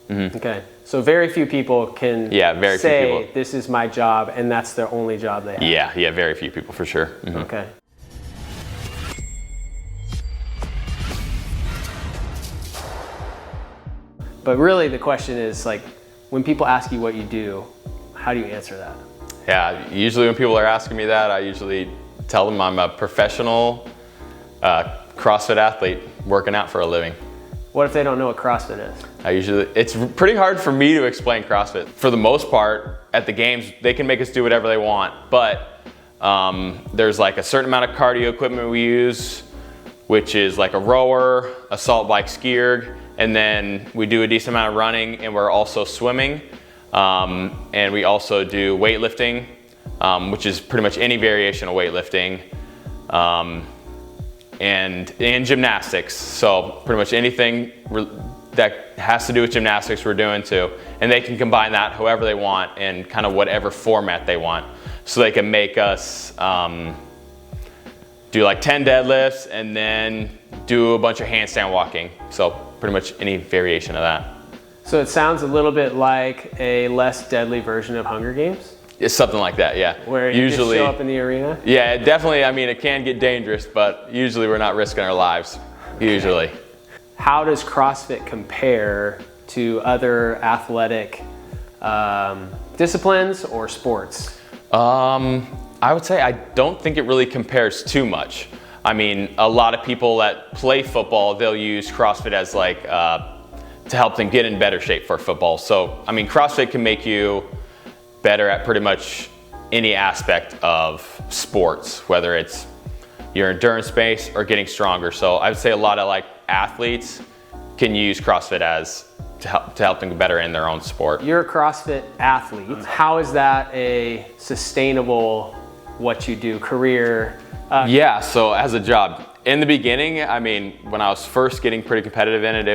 Okay. So very few people can say this is my job and that's their only job they have. Yeah, very few people for sure. Okay. But really the question is like, when people ask you what you do, how do you answer that? Yeah, usually when people are asking me that, I usually tell them I'm a professional CrossFit athlete working out for a living. What if they don't know what CrossFit is? It's pretty hard for me to explain CrossFit. For the most part, at the games, they can make us do whatever they want, but there's like a certain amount of cardio equipment we use, which is like a rower, a salt bike skier, and then we do a decent amount of running, and we're also swimming. And we also do weightlifting, which is pretty much any variation of weightlifting, and gymnastics. So pretty much anything that has to do with gymnastics we're doing too. And they can combine that however they want in kind of whatever format they want. So they can make us do like 10 deadlifts and then do a bunch of handstand walking. So pretty much any variation of that. So it sounds a little bit like a less deadly version of Hunger Games? It's something like that, yeah. Where you usually just show up in the arena? Yeah, definitely. I mean, it can get dangerous, but usually we're not risking our lives, usually. How does CrossFit compare to other athletic disciplines or sports? I would say I don't think it really compares too much. I mean, a lot of people that play football, they'll use CrossFit as like, to help them get in better shape for football. So, I mean, CrossFit can make you better at pretty much any aspect of sports, whether it's your endurance base or getting stronger. So I would say a lot of like athletes can use CrossFit as to help them get better in their own sport. You're a CrossFit athlete. How is that a sustainable, what you do, career? Yeah, so as a job. In the beginning, I mean, when I was first getting pretty competitive in it,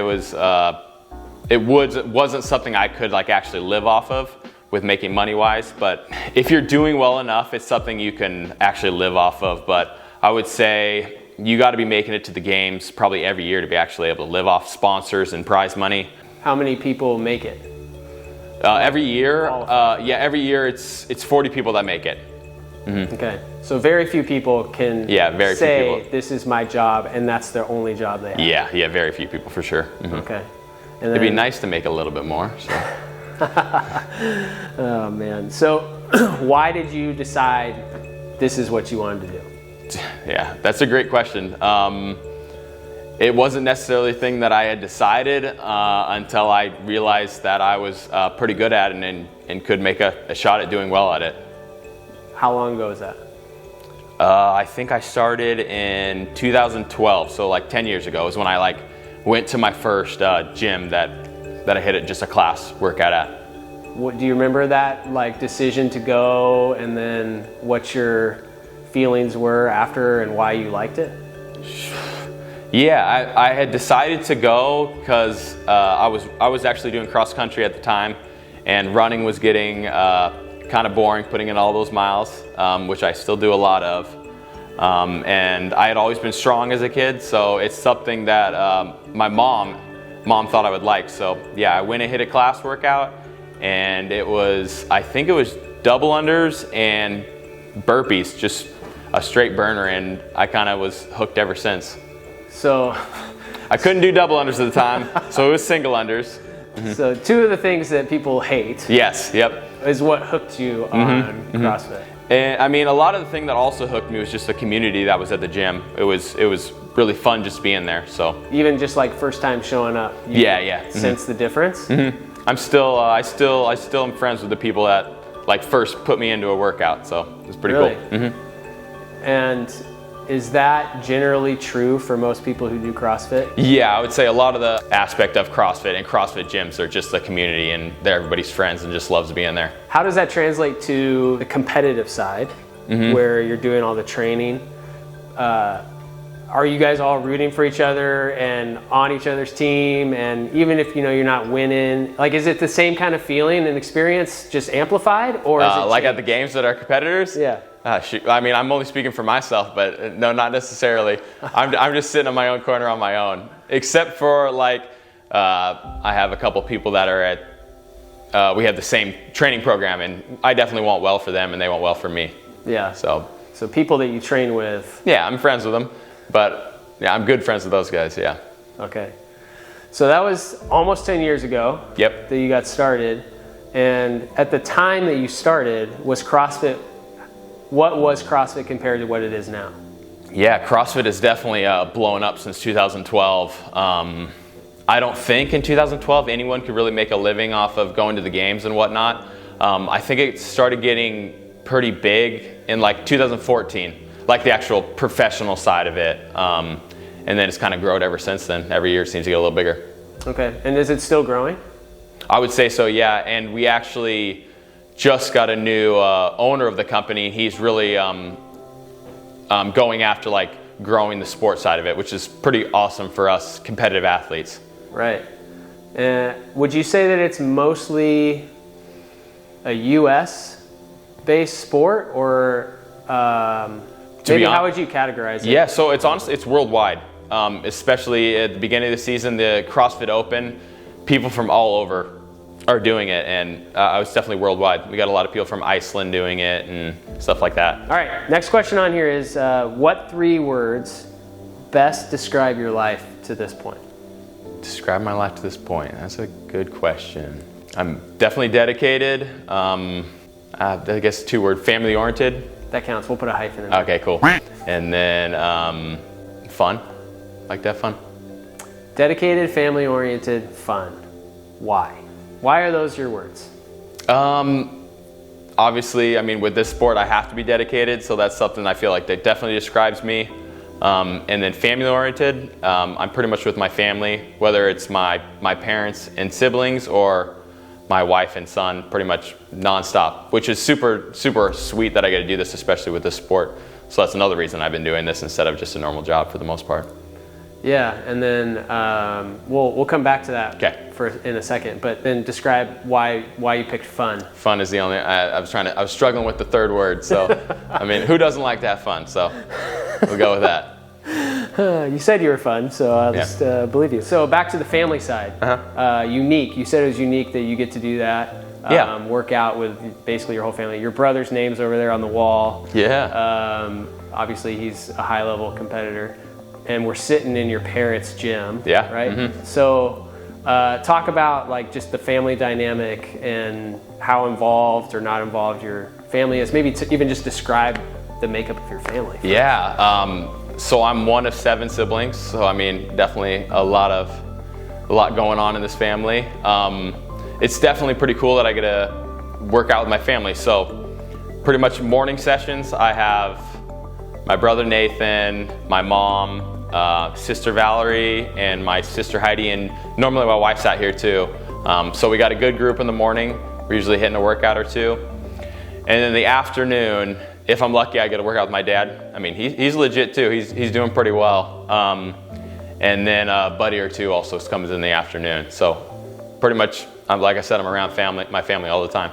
it wasn't something I could like actually live off of with making money wise, but if you're doing well enough, it's something you can actually live off of. But I would say you got to be making it to the games probably every year to be actually able to live off sponsors and prize money. How many people make it? Every year, every year it's 40 people that make it. Okay, so very few people can say this is my job and that's their only job they have. Yeah, very few people for sure. Okay. And it'd be nice to make a little bit more. So. Oh man, so why did you decide this is what you wanted to do? Yeah, that's a great question. It wasn't necessarily a thing that I had decided until I realized that I was pretty good at it and could make a shot at doing well at it. How long ago was that? I think I started in 2012, so like 10 years ago is when I went to my first gym that I hit at just a class workout at. What do you remember that decision to go, and then what your feelings were after and why you liked it? Yeah, I had decided to go because I was actually doing cross country at the time, and running was getting kind of boring, putting in all those miles, which I still do a lot of. And I had always been strong as a kid, so it's something that my mom thought I would like. So yeah, I went and hit a class workout, and I think it was double unders and burpees, just a straight burner, and I kind of was hooked ever since. So I couldn't do double unders at the time, so it was single unders. So two of the things that people hate. Yes, yep. Is what hooked you on CrossFit. And I mean, a lot of the thing that also hooked me was just the community that was at the gym. It was really fun just being there. So even just first time showing up. Yeah. Sense the difference. I'm still I still am friends with the people that first put me into a workout. So it's pretty cool. And is that generally true for most people who do CrossFit? Yeah, I would say a lot of the aspect of CrossFit and CrossFit gyms are just the community, and they're everybody's friends and just loves being there. How does that translate to the competitive side, where you're doing all the training? Are you guys all rooting for each other and on each other's team? And even if you're not winning, is it the same kind of feeling and experience, just amplified, or is it at the games that are competitors? Yeah. Shoot. I mean, I'm only speaking for myself, but no, not necessarily. I'm just sitting in my own corner on my own, except for I have a couple people that are at, we have the same training program, and I definitely want well for them, and they want well for me. Yeah. So people that you train with. Yeah, I'm friends with them, but yeah, I'm good friends with those guys, yeah. Okay. So that was almost 10 years ago. Yep. That you got started. And at the time that you started, what was CrossFit compared to what it is now? Yeah, CrossFit has definitely blown up since 2012. I don't think in 2012 anyone could really make a living off of going to the games and whatnot. I think it started getting pretty big in like 2014, like the actual professional side of it. And then it's kind of grown ever since then. Every year it seems to get a little bigger. Okay, and is it still growing? I would say so, yeah. And we actually just got a new owner of the company. He's really going after like growing the sport side of it, which is pretty awesome for us competitive athletes. Right. Would you say that it's mostly a U.S. based sport, or maybe how would you categorize it? Yeah, so it's worldwide. Especially at the beginning of the season, the CrossFit Open, people from all over are doing it, and it's definitely worldwide. We got a lot of people from Iceland doing it and stuff like that. All right, next question on here is, what 3 words best describe your life to this point? Describe my life to this point? That's a good question. I'm definitely dedicated. I guess 2-word, family oriented. That counts, we'll put a hyphen in there. Okay, cool. And then fun, like that fun. Dedicated, family oriented, fun. Why? Why are those your words? Obviously, I mean, with this sport, I have to be dedicated, so that's something I feel like that definitely describes me. And then family-oriented, I'm pretty much with my family, whether it's my parents and siblings or my wife and son, pretty much nonstop, which is super, super sweet that I get to do this, especially with this sport. So that's another reason I've been doing this instead of just a normal job for the most part. Yeah, and then we'll come back to that in a second. But then describe why you picked fun. Fun is the only. I was struggling with the 3rd word. So, I mean, who doesn't like to have fun? So, we'll go with that. You said you were fun, so I'll just believe you. So back to the family side. Unique. You said it was unique that you get to do that. Work out with basically your whole family. Your brother's name's over there on the wall. Yeah. Obviously, he's a high-level competitor. And we're sitting in your parents' gym, yeah. Right? Mm-hmm. So talk about like just the family dynamic and how involved or not involved your family is. Maybe even just describe the makeup of your family. Yeah. So I'm one of 7 siblings. So I mean, definitely a lot going on in this family. It's definitely pretty cool that I get to work out with my family. So pretty much morning sessions, I have my brother Nathan, my mom, sister Valerie, and my sister Heidi, and normally my wife's out here too. So we got a good group in the morning. We're usually hitting a workout or 2. And in the afternoon, if I'm lucky, I get to work out with my dad. I mean, he's legit too. He's doing pretty well. And then a buddy or 2 also comes in the afternoon. So pretty much, like I said, I'm around my family all the time.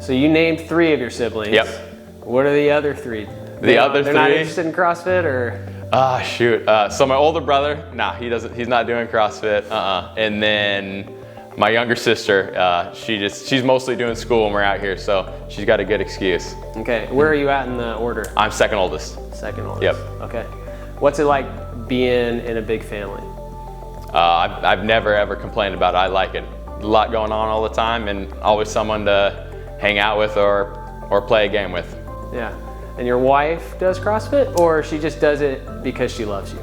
So you named 3 of your siblings. Yep. What are the other 3? They're not interested in CrossFit, or? Shoot. So my older brother, he's not doing CrossFit. And then my younger sister, she's mostly doing school when we're out here, so she's got a good excuse. Okay. Where are you at in the order? I'm second oldest. Second oldest. Yep. Okay. What's it like being in a big family? I've never ever complained about it. I like it. A lot going on all the time, and always someone to hang out with or play a game with. Yeah. And your wife does CrossFit, or she just does it because she loves you?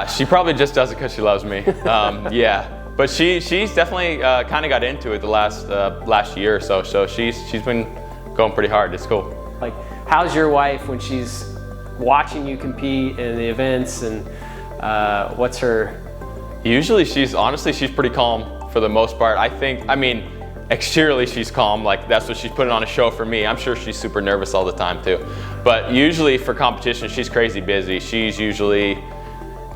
She probably just does it because she loves me. Yeah, but she's definitely kind of got into it the last year or so. So she's been going pretty hard. It's cool. Like, how's your wife when she's watching you compete in the events, and what's her? Usually she's pretty calm for the most part. I mean, exteriorly she's calm, like that's what she's putting on a show for me. I'm sure she's super nervous all the time too. But usually for competition, she's crazy busy. She's usually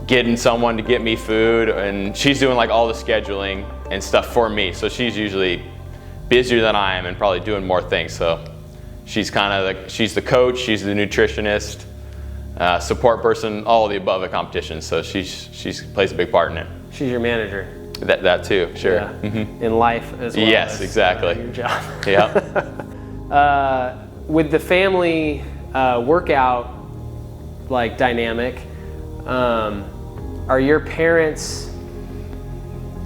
getting someone to get me food, and she's doing like all the scheduling and stuff for me. So she's usually busier than I am and probably doing more things. So she's she's the coach, she's the nutritionist, support person, all of the above at competition. So she plays a big part in it. She's your manager. That too, sure. Yeah. In life as well. Yes, as, exactly. Your job. Yeah. With the family workout like dynamic, are your parents,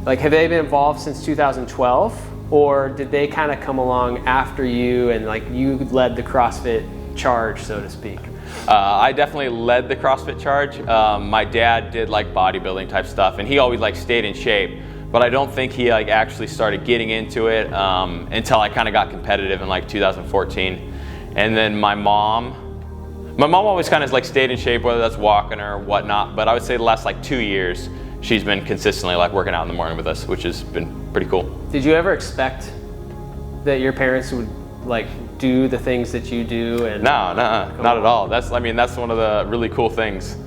like, have they been involved since 2012, or did they kind of come along after you and like you led the CrossFit charge, so to speak? I definitely led the CrossFit charge. My dad did like bodybuilding type stuff, and he always like stayed in shape, but I don't think he like actually started getting into it until I kind of got competitive in like 2014. And then my mom always kind of like stayed in shape, whether that's walking or whatnot, but I would say the last like 2 years she's been consistently like working out in the morning with us, which has been pretty cool. Did you ever expect that your parents would like do the things that you do? And No, not at all. That's one of the really cool things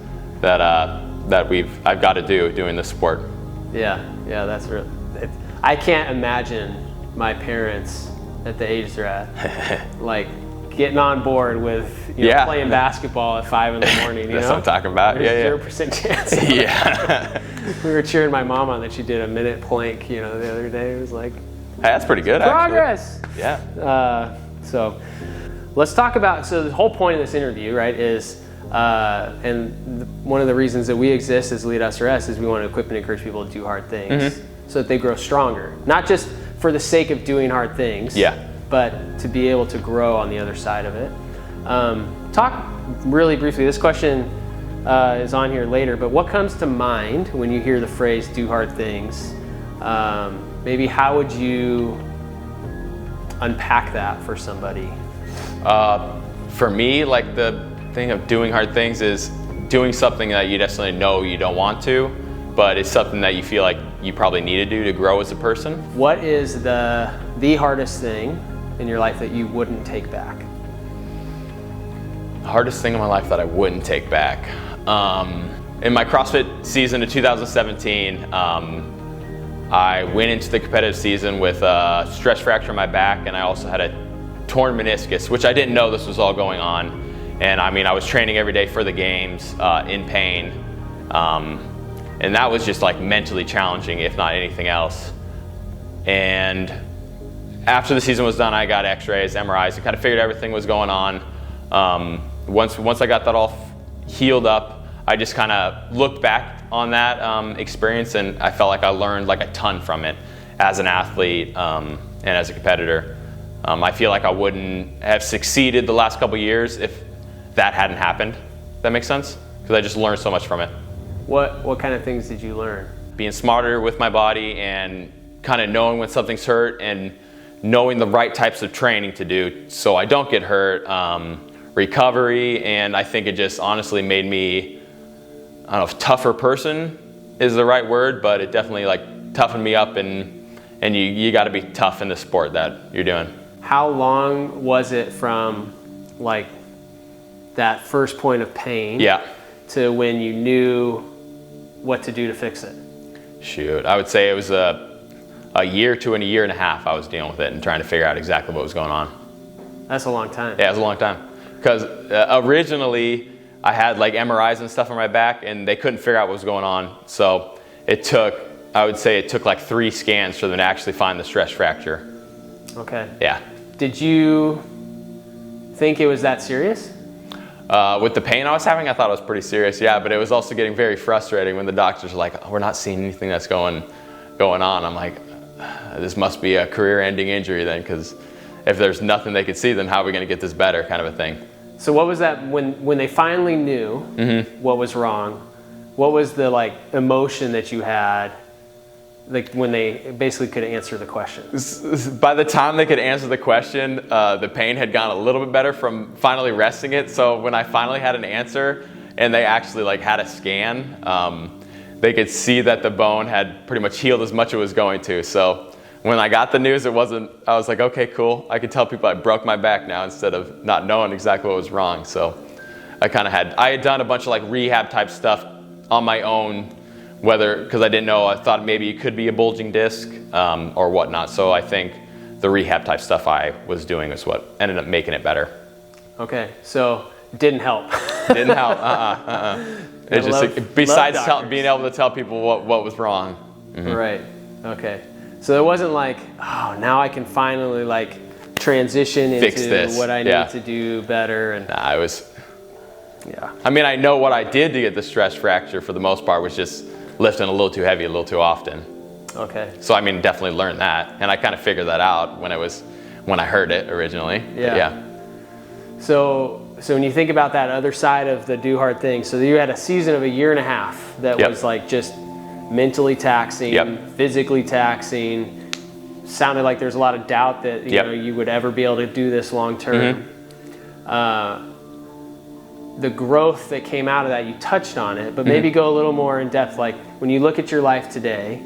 that I've got to do doing this sport. Yeah, that's real. I can't imagine my parents at the age they're at, like getting on board with playing basketball at 5 in the morning. That's what I'm talking about. There's 0% chance. Yeah. We were cheering my mom on that she did a minute plank, the other day. It was like, hey, that's pretty good. Progress. Actually. Yeah. So let's talk about. So the whole point of this interview, right, is one of the reasons that we exist as Lead SRS is we want to equip and encourage people to do hard things so that they grow stronger, not just for the sake of doing hard things. Yeah. But to be able to grow on the other side of it. Talk really briefly, this question is on here later, but what comes to mind when you hear the phrase do hard things? Maybe how would you unpack that for somebody? For me, like the thing of doing hard things is doing something that you definitely know you don't want to, but it's something that you feel like you probably need to do to grow as a person. What is the hardest thing in your life that you wouldn't take back? The hardest thing in my life that I wouldn't take back. In my CrossFit season of 2017, I went into the competitive season with a stress fracture in my back, and I also had a torn meniscus, which I didn't know this was all going on. And I was training every day for the games in pain. And that was just like mentally challenging, if not anything else. And after the season was done, I got x-rays, MRIs, and kind of figured everything was going on. Once I got that all healed up, I just kind of looked back on that experience, and I felt like I learned like a ton from it as an athlete and as a competitor. I feel like I wouldn't have succeeded the last couple years if that hadn't happened. That makes sense? Because I just learned so much from it. What kind of things did you learn? Being smarter with my body and kind of knowing when something's hurt and knowing the right types of training to do so I don't get hurt, recovery, and I think it just honestly made me, I don't know if tougher person is the right word, but it definitely like toughened me up, and you got to be tough in the sport that you're doing. How long was it from like that first point of pain to when you knew what to do to fix it? Shoot, I would say it was a year to a year and a half I was dealing with it and trying to figure out exactly what was going on. That's a long time. Yeah, it was a long time. Because originally I had like MRIs and stuff on my back, and they couldn't figure out what was going on. So I would say it took like 3 scans for them to actually find the stress fracture. Okay. Yeah. Did you think it was that serious? With the pain I was having, I thought it was pretty serious, yeah, but it was also getting very frustrating when the doctors were like, oh, we're not seeing anything that's going on. I'm like, this must be a career-ending injury then, because if there's nothing they could see, then how are we going to get this better, kind of a thing. So what was that, when they finally knew what was wrong, what was the like emotion that you had, like when they basically could answer the question? By the time they could answer the question, the pain had gone a little bit better from finally resting it. So when I finally had an answer and they actually like had a scan, they could see that the bone had pretty much healed as much as it was going to. So when I got the news, I was like, okay, cool. I could tell people I broke my back now instead of not knowing exactly what was wrong. So I had done a bunch of like rehab type stuff on my own, because I didn't know, I thought maybe it could be a bulging disc or whatnot. So I think the rehab type stuff I was doing is what ended up making it better. Okay, so it didn't help. Didn't help, It's just, besides being able to tell people what was wrong. Right. Okay. So it wasn't like, oh, now I can finally like transition into what I need to do better. And nah, I was. Yeah. I mean, I know what I did to get the stress fracture for the most part was just lifting a little too heavy a little too often. Okay. So I mean, definitely learned that, and I kind of figured that out when I heard it originally. Yeah. So when you think about that other side of the do hard thing, so you had a season of 1.5 years that was like just mentally taxing, physically taxing. Sounded like there's a lot of doubt that you know you would ever be able to do this long term. The growth that came out of that, you touched on it, but maybe go a little more in depth. Like when you look at your life today,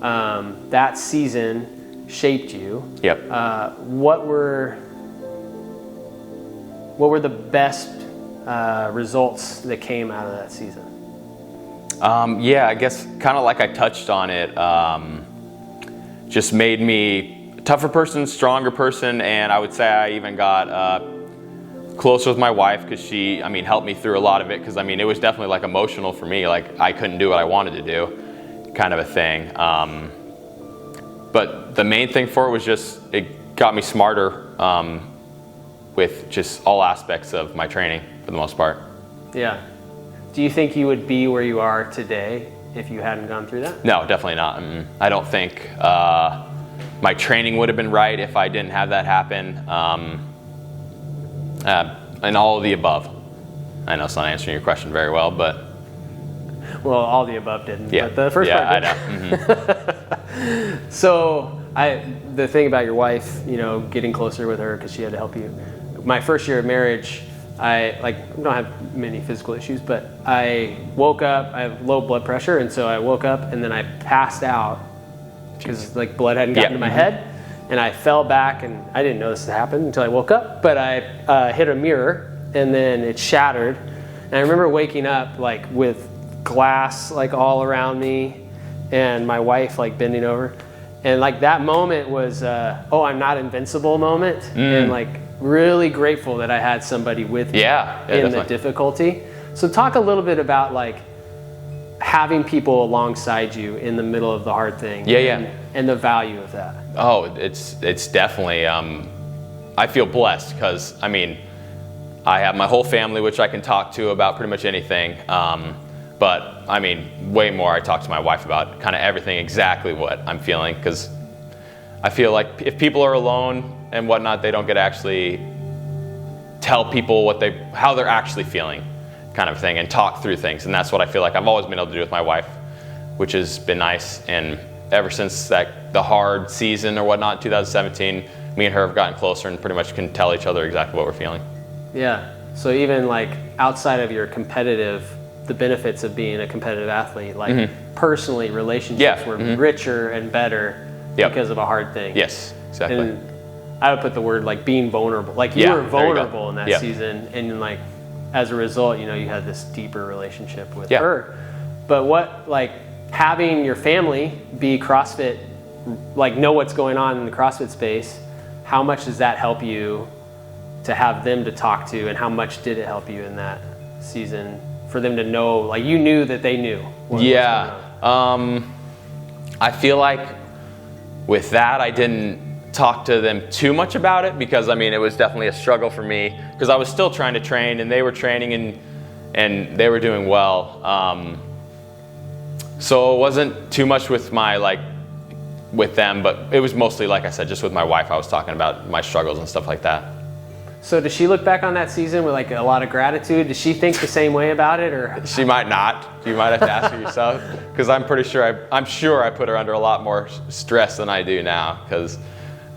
that season shaped you. What were the best results that came out of that season? I guess kind of like I touched on it, just made me a tougher person, stronger person, and I would say I even got closer with my wife because she, helped me through a lot of it because, it was definitely like emotional for me, like I couldn't do what I wanted to do, kind of a thing. But the main thing for it was just, it got me smarter with just all aspects of my training for the most part. Yeah. Do you think you would be where you are today if you hadn't gone through that? No, definitely not. I don't think my training would have been right if I didn't have that happen. And all of the above. I know it's not answering your question very well, but... Well, all the above didn't, but the first part did. I know. So, the thing about your wife, getting closer with her because she had to help you. My first year of marriage, I don't have many physical issues, but I woke up, I have low blood pressure, and so I woke up and then I passed out because blood hadn't gotten to my head. And I fell back, and I didn't know this had happened until I woke up, but I hit a mirror, and then it shattered. And I remember waking up with glass all around me, and my wife bending over. And that moment was, I'm not invincible moment, and really grateful that I had somebody with me in the difficulty. So talk a little bit about having people alongside you in the middle of the hard thing. And the value of that. Oh, it's definitely, I feel blessed because, I have my whole family, which I can talk to about pretty much anything. But, way more I talk to my wife about kind of everything, exactly what I'm feeling. Because I feel like if people are alone and whatnot, they don't get to actually tell people how they're actually feeling, kind of thing, and talk through things. And that's what I feel like I've always been able to do with my wife, which has been nice. And ever since the hard season or whatnot, 2017, me and her have gotten closer and pretty much can tell each other exactly what we're feeling. Yeah. So even outside of your the benefits of being a competitive athlete, personally, relationships were richer and better because of a hard thing. Yes, exactly. And I would put the word being vulnerable. You were vulnerable in that season, and as a result, you had this deeper relationship with her. But what having your family be CrossFit, know what's going on in the CrossFit space, how much does that help you to have them to talk to, and how much did it help you in that season for them to know, you knew that they knew what was going on? I feel like with that, I didn't talk to them too much about it because, it was definitely a struggle for me because I was still trying to train and they were training and they were doing well. So it wasn't too much with with them, but it was mostly, like I said, just with my wife. I was talking about my struggles and stuff like that. So does she look back on that season with a lot of gratitude? Does she think the same way about it, or? She might not. You might have to ask her yourself, because I'm pretty sure I put her under a lot more stress than I do now, because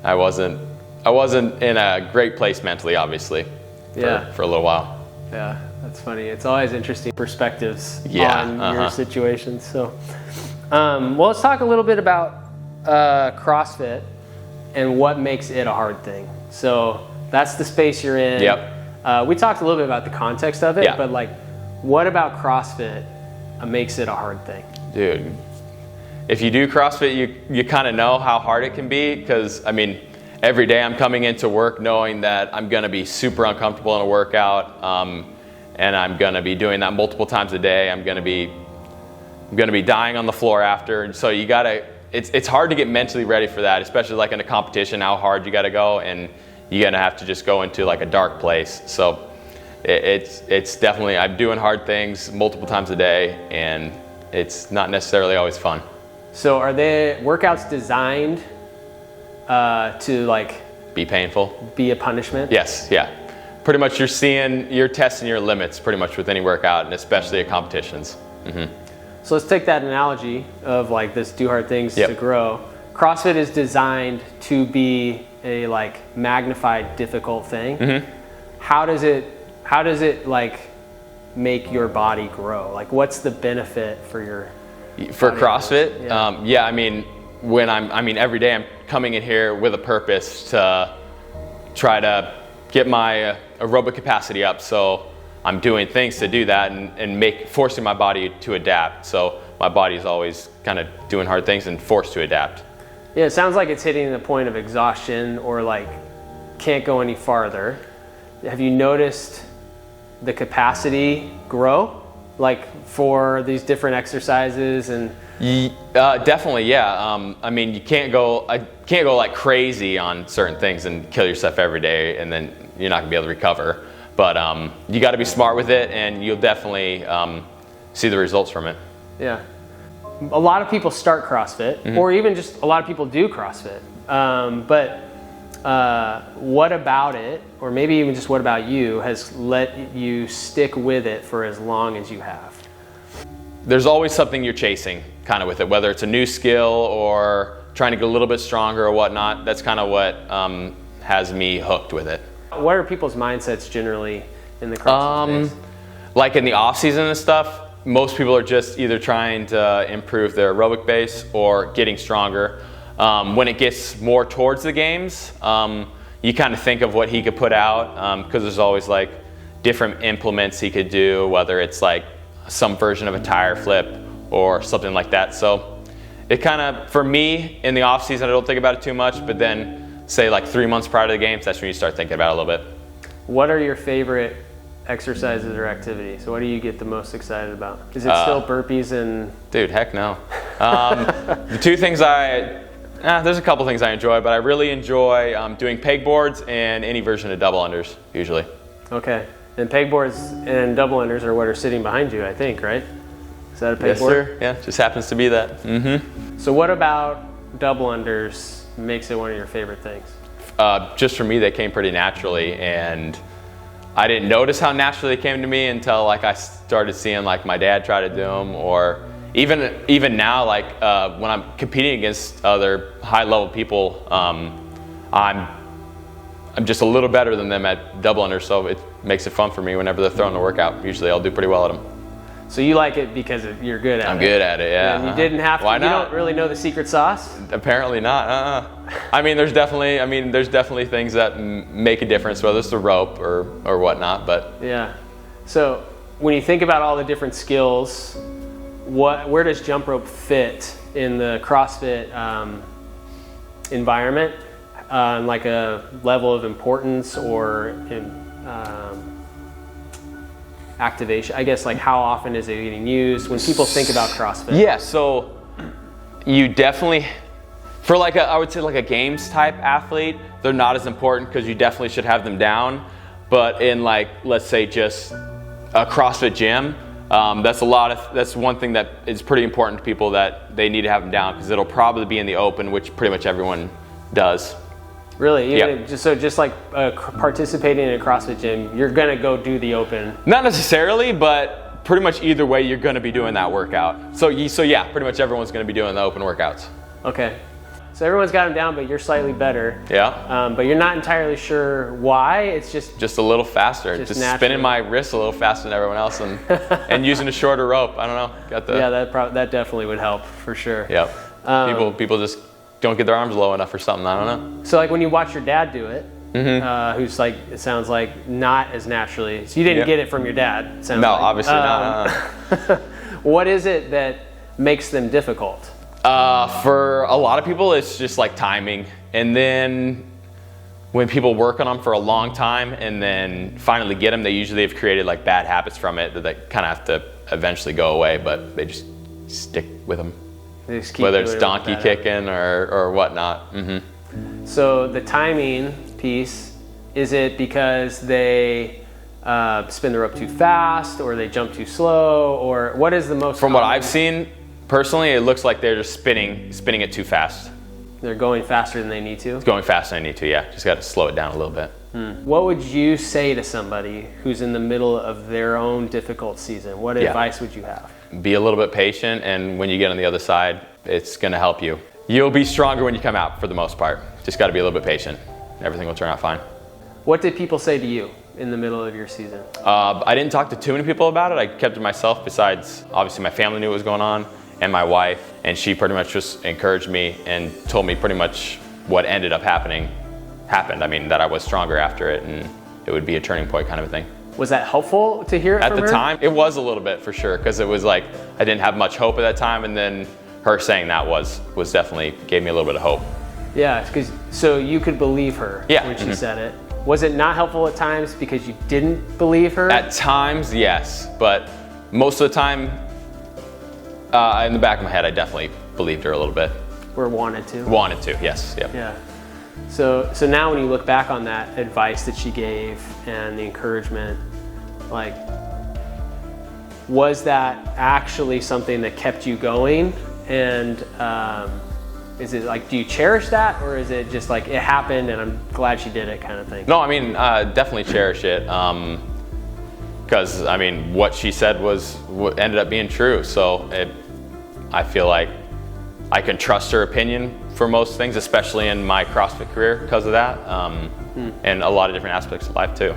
I wasn't in a great place mentally, obviously, for a little while. Yeah, that's funny. It's always interesting perspectives on your situation. So, let's talk a little bit about CrossFit and what makes it a hard thing. So that's the space you're in. We talked a little bit about the context of it, but what about CrossFit makes it a hard thing? Dude, if you do CrossFit, you kind of know how hard it can be, because every day I'm coming into work knowing that I'm going to be super uncomfortable in a workout, and I'm going to be doing that multiple times a day. I'm going to be dying on the floor after, and so you got to it's hard to get mentally ready for that, especially like in a competition, how hard you got to go, and you're gonna have to just go into like a dark place. So it's definitely, I'm doing hard things multiple times a day, and it's not necessarily always fun. So are the workouts designed to like be painful? Be a punishment? Yes, yeah. Pretty much you're testing your limits pretty much with any workout, and especially at competitions. Mm-hmm. So let's take that analogy of like this do hard things Yep. to grow. CrossFit is designed to be a like magnified difficult thing. Mm-hmm. How does it like make your body grow? Like what's the benefit for your CrossFit? Yeah. I mean, every day I'm coming in here with a purpose to try to get my aerobic capacity up. So I'm doing things to do that and forcing my body to adapt. So my body is always kind of doing hard things and forced to adapt. Yeah, it sounds like it's hitting the point of exhaustion or like can't go any farther. Have you noticed the capacity grow like for these different exercises? And definitely, yeah. I mean, I can't go like crazy on certain things and kill yourself every day, and then you're not gonna be able to recover. But you got to be smart with it, and you'll definitely see the results from it. Yeah. A lot of people start CrossFit, mm-hmm. or even just a lot of people do CrossFit. But what about it, or maybe even just what about you, has let you stick with it for as long as you have? There's always something you're chasing kind of with it, whether it's a new skill or trying to get a little bit stronger or whatnot. That's kind of what has me hooked with it. What are people's mindsets generally in the CrossFit space? Like in the off season and stuff, most people are just either trying to improve their aerobic base or getting stronger. When it gets more towards the games, you kind of think of what he could put out, because there's always like different implements he could do, whether it's like some version of a tire flip or something like that. So it kind of, for me, in the off season, I don't think about it too much, but then say like 3 months prior to the games, that's when you start thinking about it a little bit. What are your favorite exercises or activities? So what do you get the most excited about? Is it still burpees and... Dude, heck no. The two things there's a couple things I enjoy, but I really enjoy doing pegboards and any version of double unders, usually. Okay. And pegboards and double unders are what are sitting behind you, I think, right? Is that a pegboard? Yes, sir. Yeah, just happens to be that. Mm-hmm. So what about double unders makes it one of your favorite things? Just for me, they came pretty naturally, and I didn't notice how naturally they came to me until like I started seeing like my dad try to do them, or even now, like when I'm competing against other high-level people, I'm just a little better than them at double unders, so it makes it fun for me whenever they're throwing the workout. Usually I'll do pretty well at them. So you like it because you're good at it? I'm good at it, yeah. And you didn't have to, Why not? You don't really know the secret sauce? Apparently not. I mean, there's definitely things that make a difference, whether it's the rope or whatnot, but. Yeah. So when you think about all the different skills, where does jump rope fit in the CrossFit environment? Like a level of importance or activation, I guess, like how often is it getting used when people think about CrossFit? Yeah, so you definitely, for like I would say like a games type athlete, they're not as important because you definitely should have them down. But in like, let's say just a CrossFit gym, that's one thing that is pretty important to people, that they need to have them down because it'll probably be in the open, which pretty much everyone does. Really? Yep. Just like participating in a CrossFit gym, you're going to go do the open? Not necessarily, but pretty much either way, you're going to be doing that workout. So yeah, pretty much everyone's going to be doing the open workouts. Okay. So everyone's got them down, but you're slightly better. Yeah. But you're not entirely sure why. It's just a little faster. Just spinning my wrists a little faster than everyone else, and using a shorter rope. I don't know. Yeah, that definitely would help for sure. Yep. People just don't get their arms low enough or something. I don't know. So like when you watch your dad do it, mm-hmm. Who's like, it sounds like not as naturally. So you didn't get it from your dad. No, like. Obviously not. What is it that makes them difficult? For a lot of people, it's just like timing. And then when people work on them for a long time and then finally get them, they usually have created like bad habits from it that they kind of have to eventually go away, but they just stick with them. They just keep whether it's doing donkey better. kicking or whatnot. So the timing piece, is it because they spin the rope too fast, or they jump too slow, or what is the most From what common? I've seen, personally, it looks like they're just spinning it too fast. They're going faster than they need to? It's going faster than I need to, yeah. Just got to slow it down a little bit. What would you say to somebody who's in the middle of their own difficult season? What advice would you have? Be a little bit patient, and when you get on the other side, it's going to help you. You'll be stronger when you come out, for the most part. Just got to be a little bit patient. Everything will turn out fine. What did people say to you in the middle of your season? I didn't talk to too many people about it. I kept it to myself, besides obviously my family knew what was going on, and my wife, and she pretty much just encouraged me and told me pretty much what ended up happened. I mean, that I was stronger after it, and it would be a turning point kind of a thing. Was that helpful to hear it At from the her? time, it was a little bit for sure, because it was like I didn't have much hope at that time, and then her saying that was definitely gave me a little bit of hope. Yeah, because so you could believe her when she said it. Was it not helpful at times because you didn't believe her? At times, yes, but most of the time, in the back of my head, I definitely believed her a little bit. Or wanted to? Wanted to, yes, yep. Yeah. So now when you look back on that advice that she gave and the encouragement, like, was that actually something that kept you going? And is it like, do you cherish that, or is it just like it happened and I'm glad she did it kind of thing? No, I mean, definitely cherish it, because I mean, what she said was what ended up being true. So I feel like I can trust her opinion for most things, especially in my CrossFit career because of that, and a lot of different aspects of life too.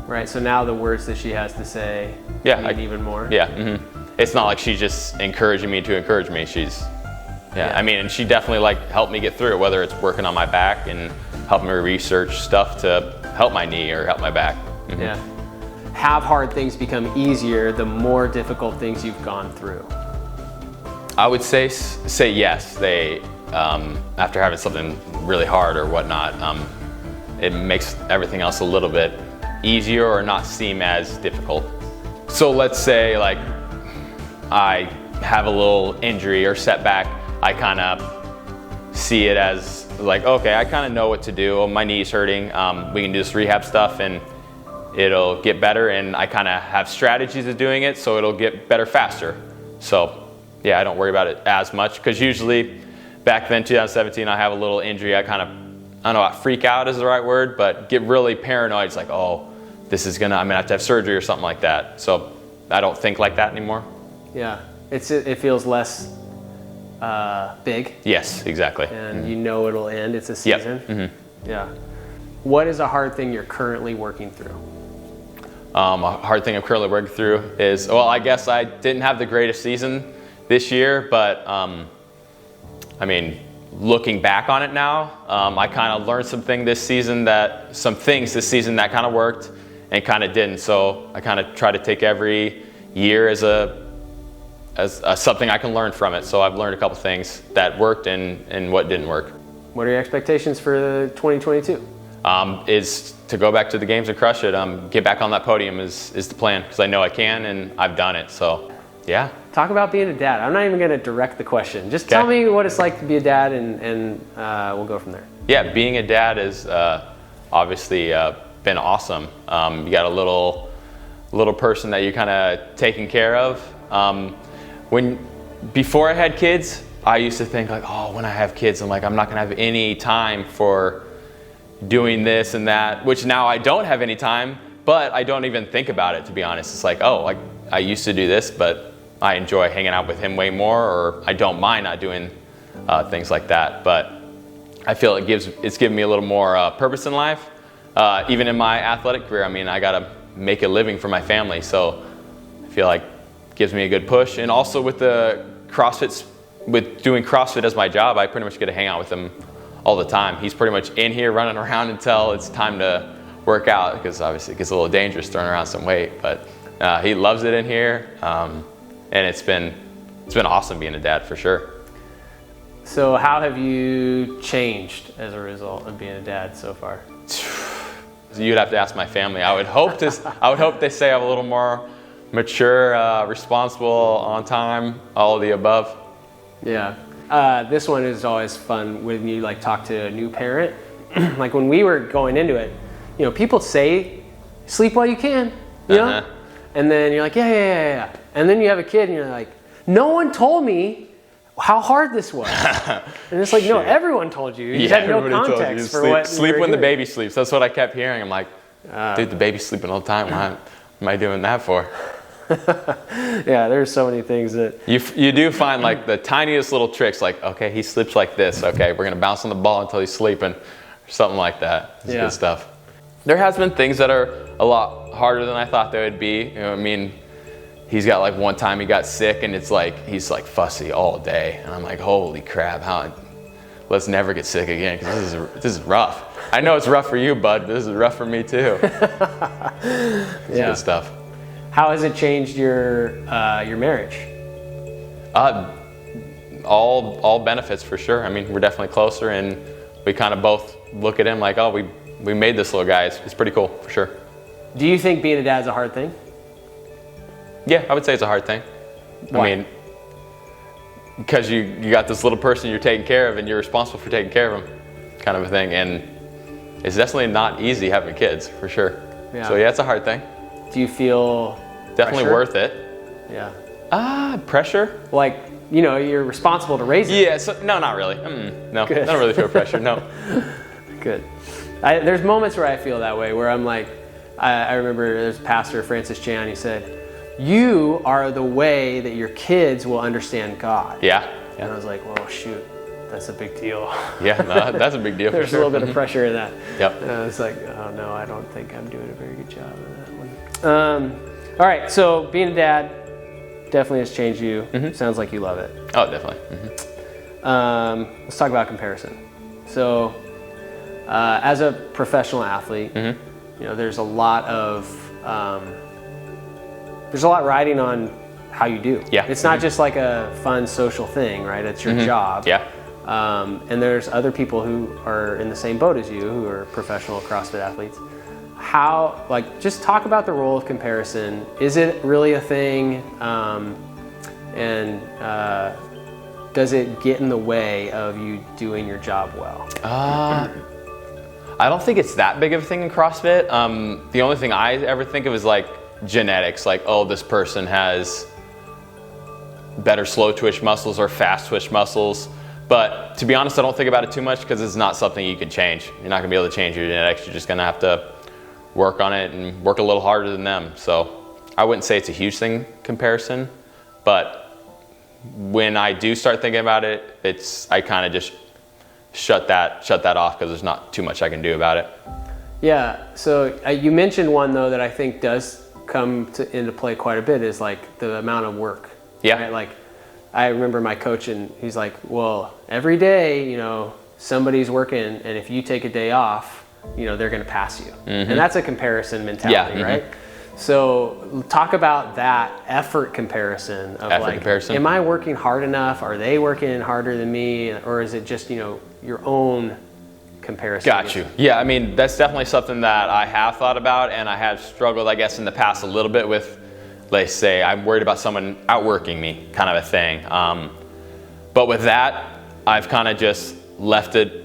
Right. So now the words that she has to say mean even more. Yeah. It's not like she's just encouraging me to encourage me. I mean, and she definitely like helped me get through it, whether it's working on my back and helping me research stuff to help my knee or help my back. Yeah. Have hard things become easier the more difficult things you've gone through? I would say yes. They after having something really hard or whatnot, it makes everything else a little bit easier or not seem as difficult. So let's say like I have a little injury or setback, I kind of see it as like, okay, I kind of know what to do. Oh, my knee's hurting. We can do this rehab stuff and it'll get better, and I kind of have strategies of doing it so it'll get better faster. So yeah, I don't worry about it as much, because usually back then, 2017, I have a little injury. I kind of, I don't know if freak out is the right word, but get really paranoid. It's like, oh, I'm gonna have to have surgery or something like that. So I don't think like that anymore. Yeah, it feels less big. Yes, exactly. And you know it'll end. It's a season. Yep. Yeah. What is a hard thing you're currently working through? A hard thing I'm currently working through is, well, I guess I didn't have the greatest season this year, but I mean, looking back on it now, I kind of learned some things this season that kind of worked and kind of didn't. So I kind of try to take every year as something I can learn from it. So I've learned a couple things that worked and what didn't work. What are your expectations for 2022? Is to go back to the games and crush it. Get back on that podium is the plan, because I know I can and I've done it. So yeah. Talk about being a dad. I'm not even going to direct the question. Just tell me what it's like to be a dad, and we'll go from there. Yeah, being a dad is obviously been awesome. You got a little person that you're kind of taking care of. Before I had kids, I used to think like, oh, when I have kids, I'm not going to have any time for doing this and that, which now I don't have any time, but I don't even think about it, to be honest. It's like, oh, like I used to do this, but I enjoy hanging out with him way more, or I don't mind not doing things like that. But I feel it's given me a little more purpose in life. Even in my athletic career, I mean, I got to make a living for my family, so I feel like it gives me a good push. And also with the CrossFit, with doing CrossFit as my job, I pretty much get to hang out with him all the time. He's pretty much in here running around until it's time to work out, because obviously it gets a little dangerous throwing around some weight, but he loves it in here. And it's been awesome being a dad, for sure. So how have you changed as a result of being a dad so far? You'd have to ask my family. I would hope they say I'm a little more mature, responsible, on time, all of the above. Yeah. This one is always fun when you like talk to a new parent. Like when we were going into it, you know, people say, sleep while you can, you know? And then you're like, yeah. And then you have a kid and you're like, no one told me how hard this was. And it's like, no, everyone told you. You had no context for what sleep when the baby sleeps. That's what I kept hearing. I'm like, dude, the baby's sleeping all the time. What am I doing that for? Yeah, there's so many things that you do find like the tiniest little tricks, like, okay, he sleeps like this. Okay, we're gonna bounce on the ball until he's sleeping, or something like that. It's good stuff. There has been things that are a lot harder than I thought they would be. You know, I mean, he's got like one time he got sick and it's like he's like fussy all day, and I'm like, holy crap, let's never get sick again, because this is rough. I know it's rough for you, bud, but this is rough for me too. It's good stuff. How has it changed your marriage? All benefits for sure. I mean, we're definitely closer, and we kind of both look at him like, oh, we made this little guy. It's pretty cool for sure. Do you think being a dad's a hard thing? Yeah, I would say it's a hard thing. Why? I mean, because you got this little person you're taking care of, and you're responsible for taking care of him, kind of a thing. And it's definitely not easy having kids, for sure. Yeah. So yeah, it's a hard thing. Do you feel definitely pressure? Worth it? Yeah. Pressure? Like, you know, you're responsible to raise it. Yeah. So no, not really. No, Good. I don't really feel pressure. No. Good. There's moments where I feel that way, where I'm like, I remember there's Pastor Francis Chan. He said, "You are the way that your kids will understand God." Yeah. And I was like, "Well, shoot, that's a big deal." Yeah, no, that's a big deal. There's for sure. a little bit of pressure in that. Yep. And I was like, "Oh no, I don't think I'm doing a very good job of that one." All right, so being a dad definitely has changed you. Sounds like you love it. Oh, definitely. Let's talk about comparison. So, as a professional athlete, you know, there's a lot riding on how you do. Yeah. It's not just like a fun social thing, right? It's your job. Yeah. And there's other people who are in the same boat as you, who are professional CrossFit athletes. How, like, just talk about the role of comparison. Is it really a thing? And does it get in the way of you doing your job well? I don't think it's that big of a thing in CrossFit. The only thing I ever think of is like genetics, like, oh, this person has better slow twitch muscles or fast twitch muscles. But to be honest, I don't think about it too much, because it's not something you can change. You're not gonna be able to change your genetics. You're just gonna have to work on it and work a little harder than them. So I wouldn't say it's a huge thing, comparison, but when I do start thinking about it, I kind of just shut that off, because there's not too much I can do about it. Yeah, so you mentioned one though that I think does come into play quite a bit, is like the amount of work. Yeah. Right? Like, I remember my coach, and he's like, well, every day, you know, somebody's working, and if you take a day off, you know, they're going to pass you. And that's a comparison mentality, right? So talk about that effort comparison of am I working hard enough? Are they working harder than me? Or is it just, you know, your own comparison? Got you. Yeah, I mean, that's definitely something that I have thought about, and I have struggled, I guess, in the past a little bit with, let's say, I'm worried about someone outworking me, kind of a thing. But with that, I've kind of just left it,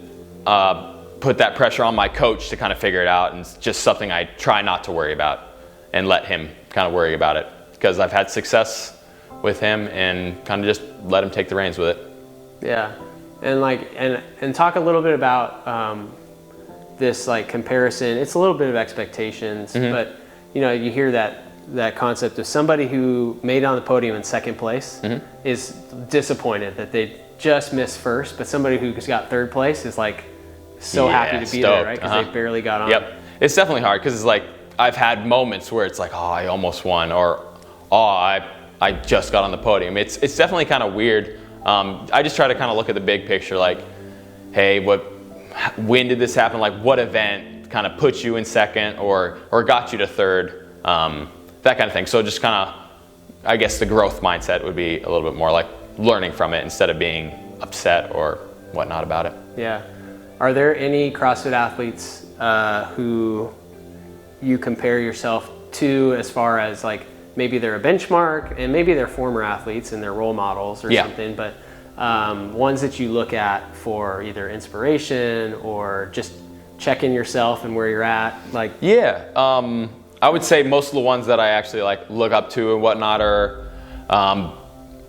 put that pressure on my coach to kind of figure it out, and it's just something I try not to worry about and let him kind of worry about it, because I've had success with him and kind of just let him take the reins with it. Yeah. And like, and talk a little bit about this like comparison. It's a little bit of expectations, but you know, you hear that concept of somebody who made it on the podium in second place is disappointed that they just missed first, but somebody who's got third place is like so happy to be there, right? Because they barely got on. Yep. It's definitely hard, because it's like I've had moments where it's like, oh, I almost won, or oh, I just got on the podium. It's definitely kind of weird. I just try to kind of look at the big picture, like, hey, when did this happen? Like, what event kind of put you in second or got you to third? That kind of thing. So just kind of, I guess the growth mindset would be a little bit more like learning from it instead of being upset or whatnot about it. Yeah. Are there any CrossFit athletes who you compare yourself to, as far as like maybe they're a benchmark and maybe they're former athletes and they're role models or something, but ones that you look at for either inspiration or just checking yourself and where you're at? Like, I would say most of the ones that I actually like look up to and whatnot are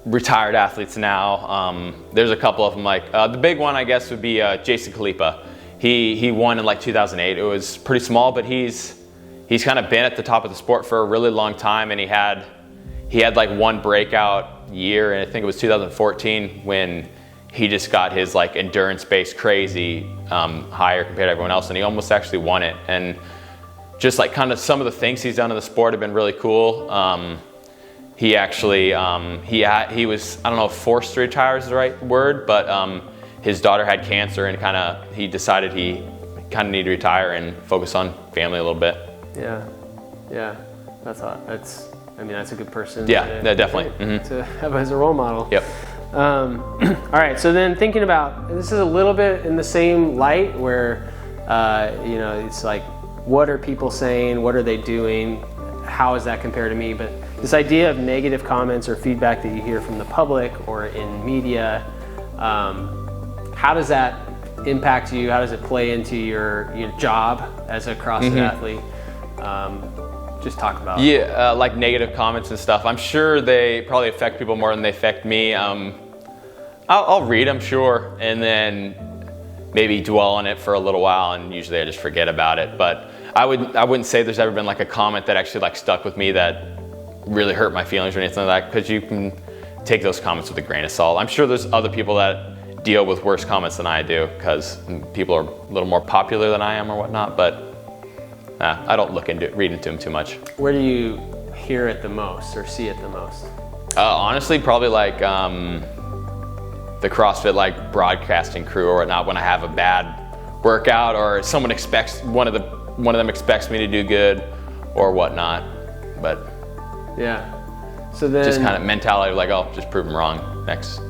retired athletes now. There's a couple of them, like the big one I guess would be Jason Khalipa. He won in like 2008. It was pretty small, but he's kind of been at the top of the sport for a really long time, and he had like one breakout year, and I think it was 2014 when he just got his like endurance base crazy higher compared to everyone else, and he almost actually won it. And just like kind of some of the things he's done in the sport have been really cool. He actually he was, I don't know if forced to retire is the right word, but his daughter had cancer, and he decided he kind of needed to retire and focus on family a little bit. Yeah, that's a good person. Yeah, definitely. To have as a role model. Yep. All right, so then thinking about, this is a little bit in the same light where, it's like, what are people saying? What are they doing? How is that compared to me? But this idea of negative comments or feedback that you hear from the public or in media, how does that impact you? How does it play into your job as a CrossFit athlete? Just talk about like negative comments and stuff. I'm sure they probably affect people more than they affect me. I'll read them, sure, and then maybe dwell on it for a little while, and usually I just forget about it. But I wouldn't say there's ever been like a comment that actually like stuck with me that really hurt my feelings or anything like that, because you can take those comments with a grain of salt. I'm sure there's other people that deal with worse comments than I do, because people are a little more popular than I am or whatnot, but I don't read into them too much. Where do you hear it the most or see it the most? Honestly, probably like the CrossFit like broadcasting crew or whatnot, when I have a bad workout or someone expects, one of them expects me to do good or whatnot. But so then just kind of mentality of like, oh, just prove them wrong next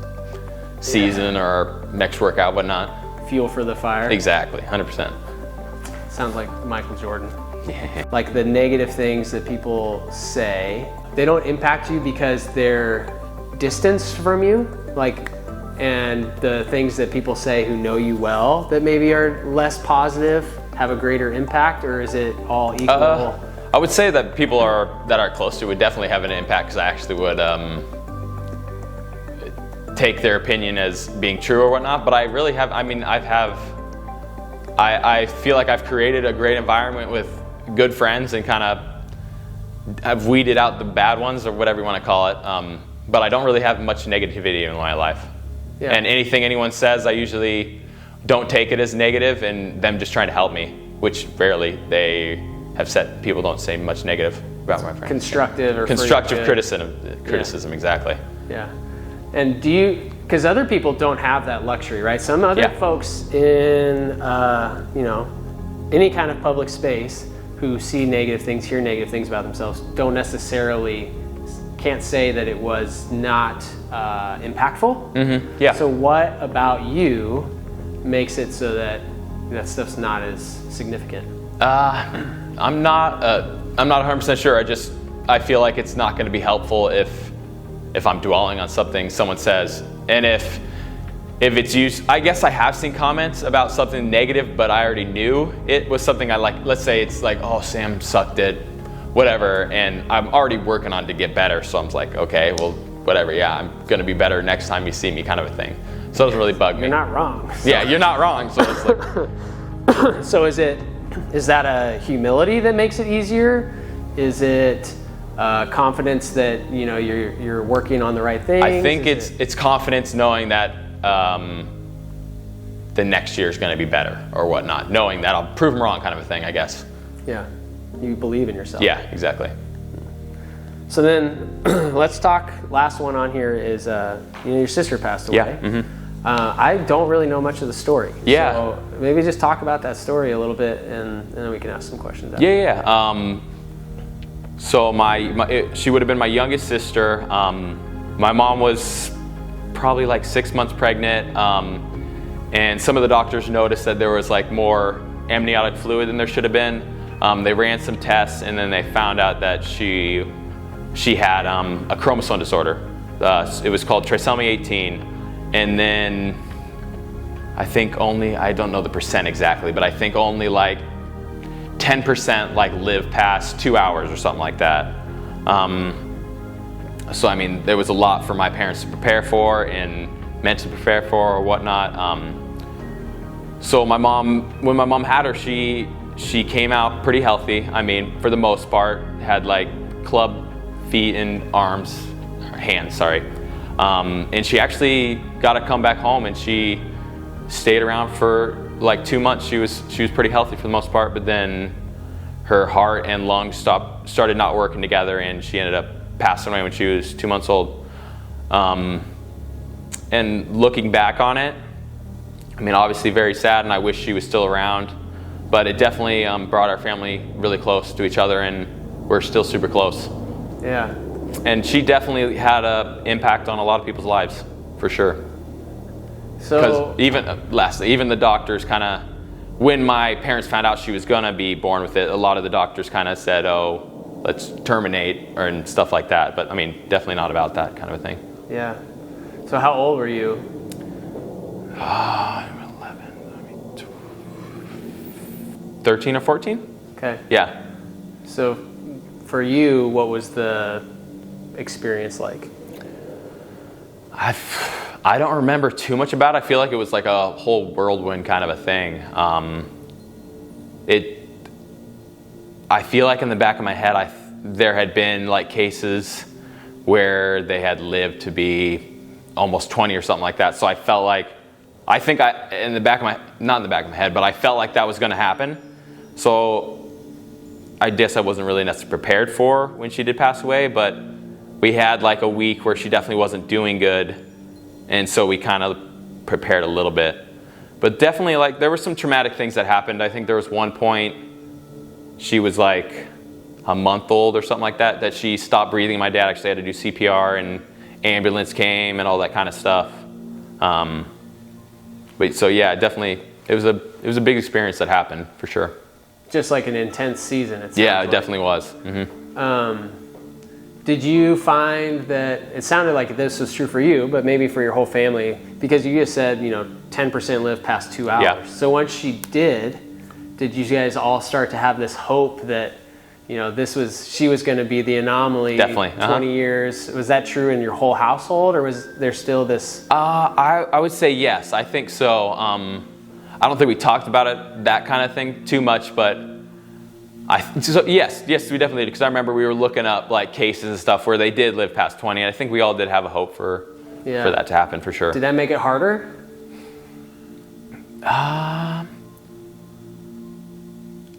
season or next workout, whatnot. Fuel for the fire. Exactly, 100%. Sounds like Michael Jordan. Like the negative things that people say, they don't impact you because they're distanced from you, like, and the things that people say who know you well that maybe are less positive have a greater impact, or is it all equal? I would say that people that are close to would definitely have an impact, because I actually would take their opinion as being true or whatnot. But I really have, I feel like I've created a great environment with good friends and kind of have weeded out the bad ones, or whatever you want to call it. But I don't really have much negativity in my life. And anything anyone says, I usually don't take it as negative and them just trying to help me, which rarely they have said. People don't say much negative about my friends. Constructive criticism, exactly. Yeah. And do you, because other people don't have that luxury, right? Some other folks in, any kind of public space who see negative things, hear negative things about themselves, can't say that it was not impactful. So what about you makes it so that stuff's not as significant? I'm not 100% sure. I feel like it's not going to be helpful if I'm dwelling on something someone says, and if it's used. I guess I have seen comments about something negative, but I already knew it was something I like. Let's say it's like, oh, Sam sucked at whatever, and I'm already working on it to get better. So I'm like, okay, well, whatever. Yeah, I'm going to be better next time you see me, kind of a thing. So it doesn't really bug me. You're not wrong. So. Yeah, you're not wrong. So it's like. So is that a humility that makes it easier? Is it confidence that you're working on the right things? I think it's confidence, knowing that the next year is going to be better or whatnot, knowing that I'll prove them wrong, kind of a thing, I guess. Yeah, you believe in yourself. Yeah, exactly. So then, let's talk. Last one on here is your sister passed away. Yeah. I don't really know much of the story. Yeah. So maybe just talk about that story a little bit, and then we can ask some questions. So she would have been my youngest sister. My mom was probably like 6 months pregnant, and some of the doctors noticed that there was like more amniotic fluid than there should have been. They ran some tests, and then they found out that she had a chromosome disorder. It was called trisomy 18, And then I think only, I don't know the percent exactly, but I think only like 10% like live past 2 hours or something like that. So I mean, there was a lot for my parents to prepare for and mentally prepare for or whatnot. So my mom, when my mom had her, she came out pretty healthy. I mean, for the most part, had like club feet and arms, hands, sorry. And she actually got to come back home, and she stayed around for like 2 months. She was pretty healthy for the most part, but then her heart and lungs started not working together, and she ended up passing away when she was 2 months old. And looking back on it, I mean, obviously very sad, and I wish she was still around, but it definitely brought our family really close to each other, and we're still super close. Yeah. And she definitely had an impact on a lot of people's lives, for sure. So Because even the doctors kind of, when my parents found out she was gonna be born with it, a lot of the doctors kind of said, "Oh, let's terminate," and stuff like that. But I mean, definitely not about that kind of a thing. Yeah. So how old were you? I'm 11. I mean, 13 or 14. Okay. Yeah. So for you, what was the experience like? I don't remember too much about it. I feel like it was like a whole whirlwind kind of a thing. I feel like in the back of my head, there had been like cases where they had lived to be almost 20 or something like that. So I felt like, not in the back of my head, but I felt like that was going to happen. So I guess I wasn't really necessarily prepared for when she did pass away, but we had like a week where she definitely wasn't doing good. And so we kind of prepared a little bit. But definitely, like, there were some traumatic things that happened. I think there was one point, she was like a month old or something like that, that she stopped breathing. My dad actually had to do CPR, and ambulance came and all that kind of stuff. But so yeah, definitely, it was a big experience that happened, for sure. Just like an intense season. Yeah, it definitely was. Mm-hmm. Did you find that it sounded like this was true for you, but maybe for your whole family, because you just said, 10% live past 2 hours. Yeah. So once she did you guys all start to have this hope that, she was going to be the anomaly? Definitely. 20 years. Was that true in your whole household, or was there still this? I would say yes. I think so. I don't think we talked about it, that kind of thing, too much, but yes, we definitely did, because I remember we were looking up like cases and stuff where they did live past 20, and I think we all did have a hope for that to happen, for sure. Did that make it harder?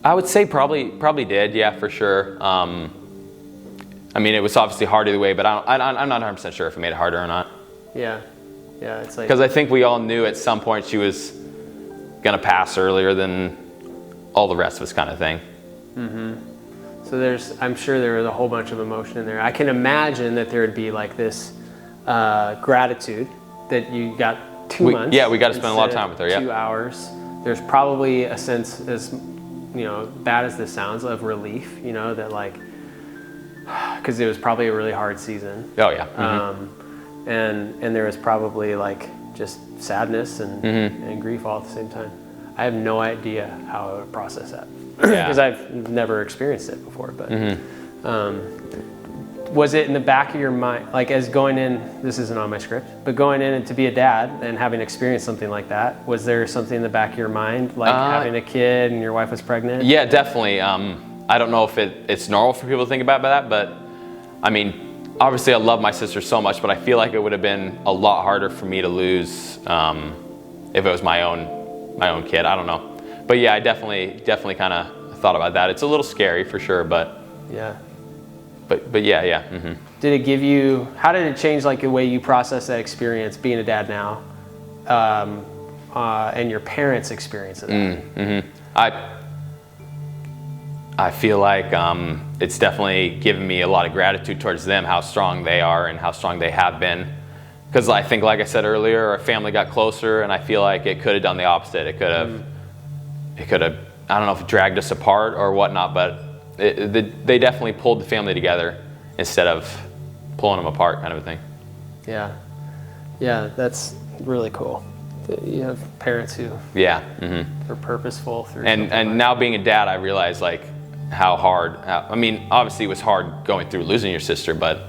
I would say probably did, yeah, for sure. I mean, it was obviously hard either way, but I'm not 100% sure if it made it harder or not. Yeah, it's like, because I think we all knew at some point she was gonna pass earlier than all the rest of us, kind of thing. Mm-hmm. So I'm sure there was a whole bunch of emotion in there. I can imagine that there would be like this gratitude that you got 2 months. Yeah, we got to spend a lot of time with her. 2 hours. There's probably a sense, as bad as this sounds, of relief. That like, because it was probably a really hard season. Oh yeah. Mm-hmm. And there was probably like just sadness and grief all at the same time. I have no idea how I would process that. Because I've never experienced it before, but was it in the back of your mind, like as going in, this isn't on my script, but going in and to be a dad and having experienced something like that, was there something in the back of your mind, like having a kid and your wife was pregnant? Yeah, definitely. I don't know if it's normal for people to think about that, but I mean, obviously I love my sister so much, but I feel like it would have been a lot harder for me to lose if it was my own kid. I don't know. But yeah, I definitely kind of thought about that. It's a little scary for sure, but yeah. But yeah. Mm-hmm. How did it change like the way you process that experience, being a dad now, and your parents' experience of that? Mm-hmm. I feel like it's definitely given me a lot of gratitude towards them, how strong they are and how strong they have been. Because I think, like I said earlier, our family got closer, and I feel like it could have done the opposite. It could have, I don't know if it dragged us apart or whatnot, but they definitely pulled the family together instead of pulling them apart, kind of a thing. Yeah, that's really cool. You have parents who Yeah. are purposeful through. And now being a dad, I realize like how hard. I mean, obviously it was hard going through losing your sister, but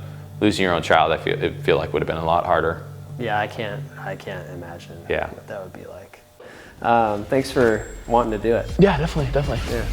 losing your own child, I feel like would have been a lot harder. Yeah, I can't imagine what that would be like. Thanks for wanting to do it. Yeah, definitely. Yeah.